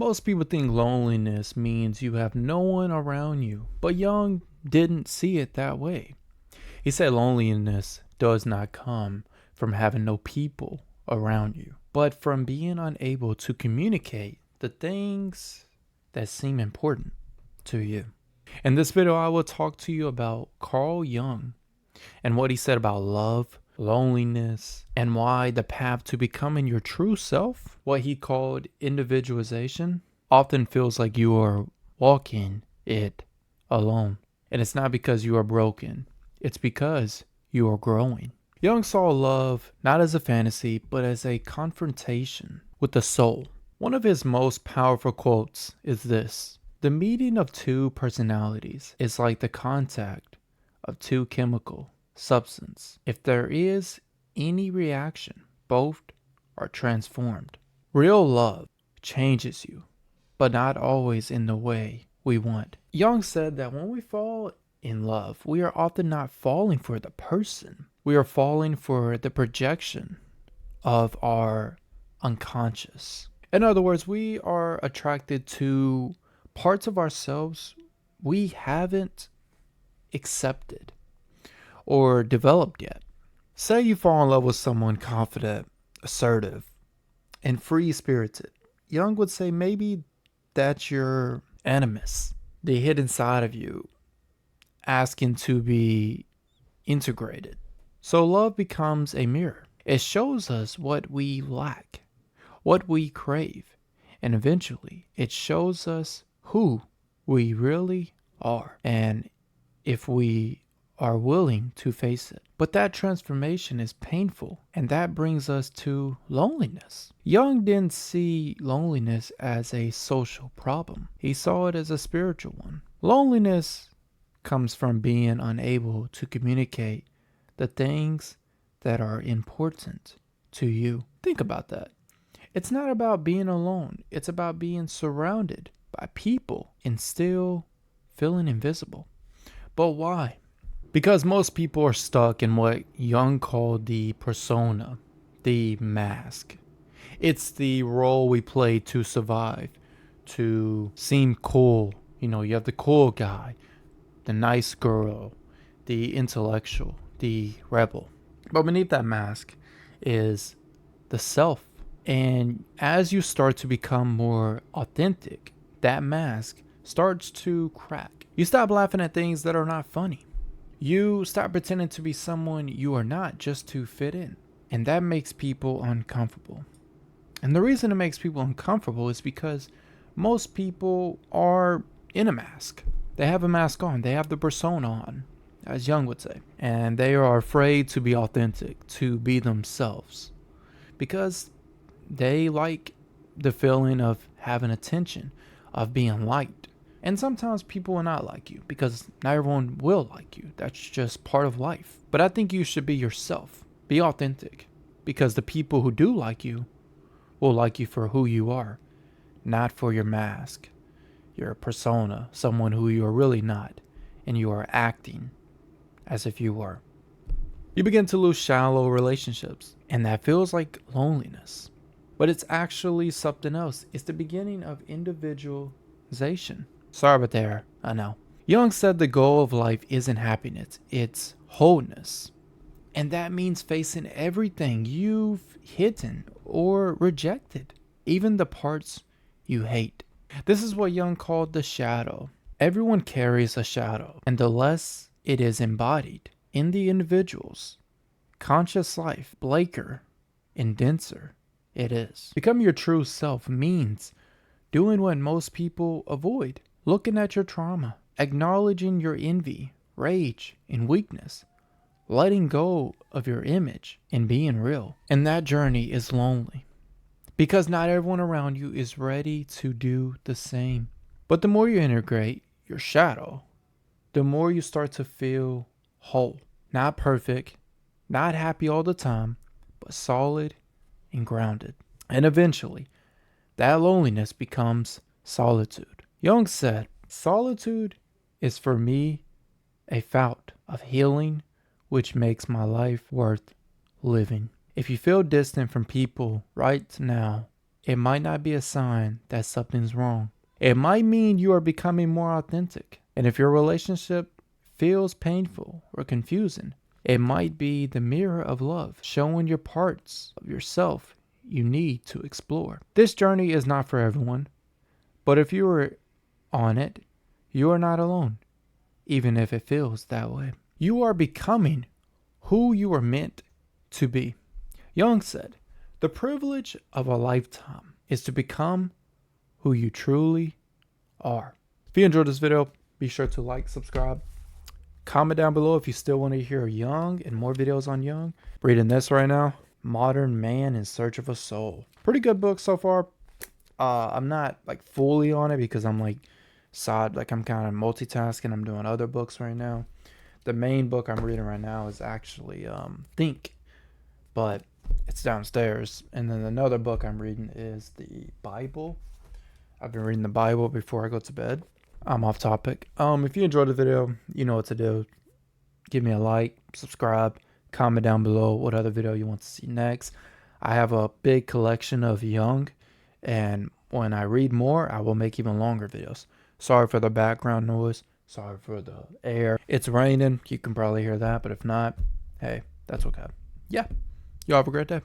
Most people think loneliness means you have no one around you, but Jung didn't see it that way. He said loneliness does not come from having no people around you, but from being unable to communicate the things that seem important to you. In this video, I will talk to you about Carl Jung and what he said about love, loneliness, and why the path to becoming your true self, what he called individualization, often feels like you are walking it alone. And it's not because you are broken, it's because you are growing. Jung saw love not as a fantasy, but as a confrontation with the soul. One of his most powerful quotes is this: "The meeting of two personalities is like the contact of two chemical substances. If there is any reaction, both are transformed." Real love changes you, but not always in the way we want. Jung said that when we fall in love, we are often not falling for the person. We are falling for the projection of our unconscious. In other words, we are attracted to parts of ourselves we haven't accepted or developed yet. Say you fall in love with someone confident, assertive, and free-spirited. Jung would say maybe that's your animus, the hidden side of you, asking to be integrated. So love becomes a mirror. It shows us what we lack, what we crave, and eventually it shows us who we really are and if we are willing to face it. But that transformation is painful, and that brings us to loneliness. Jung didn't see loneliness as a social problem. He saw it as a spiritual one. Loneliness comes from being unable to communicate the things that are important to you. Think about that. It's not about being alone. It's about being surrounded by people and still feeling invisible. But why? Because most people are stuck in what Jung called the persona, the mask. It's the role we play to survive, to seem cool. You have the cool guy, the nice girl, the intellectual, the rebel. But beneath that mask is the self. And as you start to become more authentic, that mask starts to crack. You stop laughing at things that are not funny. You stop pretending to be someone you are not just to fit in. And that makes people uncomfortable. And the reason it makes people uncomfortable is because most people are in a mask. They have a mask on. They have the persona on, as Jung would say. And they are afraid to be authentic, to be themselves. Because they like the feeling of having attention, of being liked. And sometimes people will not like you because not everyone will like you. That's just part of life. But I think you should be yourself. Be authentic. Because the people who do like you will like you for who you are, not for your mask, your persona, someone who you are really not, and you are acting as if you were. You begin to lose shallow relationships, and that feels like loneliness. But it's actually something else. It's the beginning of individualization. Sorry about there, I know. Jung said the goal of life isn't happiness, it's wholeness. And that means facing everything you've hidden or rejected, even the parts you hate. This is what Jung called the shadow. Everyone carries a shadow, and the less it is embodied in the individual's conscious life, blaker and denser it is. Become your true self means doing what most people avoid. Looking at your trauma, acknowledging your envy, rage, and weakness, letting go of your image and being real. And that journey is lonely because not everyone around you is ready to do the same. But the more you integrate your shadow, the more you start to feel whole. Not perfect, not happy all the time, but solid and grounded. And eventually, that loneliness becomes solitude. Jung said, "Solitude is for me a fount of healing, which makes my life worth living." If you feel distant from people right now, it might not be a sign that something's wrong. It might mean you are becoming more authentic. And if your relationship feels painful or confusing, it might be the mirror of love, showing your parts of yourself you need to explore. This journey is not for everyone, but if you are on it, you are not alone, even if it feels that way. You are becoming who you are meant to be. Jung said, the privilege of a lifetime is to become who you truly are. If you enjoyed this video, be sure to like, subscribe, comment down below if you still want to hear Jung and more videos on Jung. Reading this right now, Modern Man in Search of a Soul. Pretty good book so far. I'm not like fully on it because I'm like I'm kind of multitasking. I'm doing other books right now. The main book I'm reading right now is actually Think, but it's downstairs. And then another book I'm reading is the Bible. I've been reading the Bible before I go to bed. I'm off topic. If you enjoyed the video, you know what to do. Give me a like, subscribe, comment down below what other video you want to see next. I have a big collection of Jung, and when I read more, I will make even longer videos. Sorry for the background noise. Sorry for the air. It's raining. You can probably hear that, but if not, hey, that's okay. Yeah. You have a great day.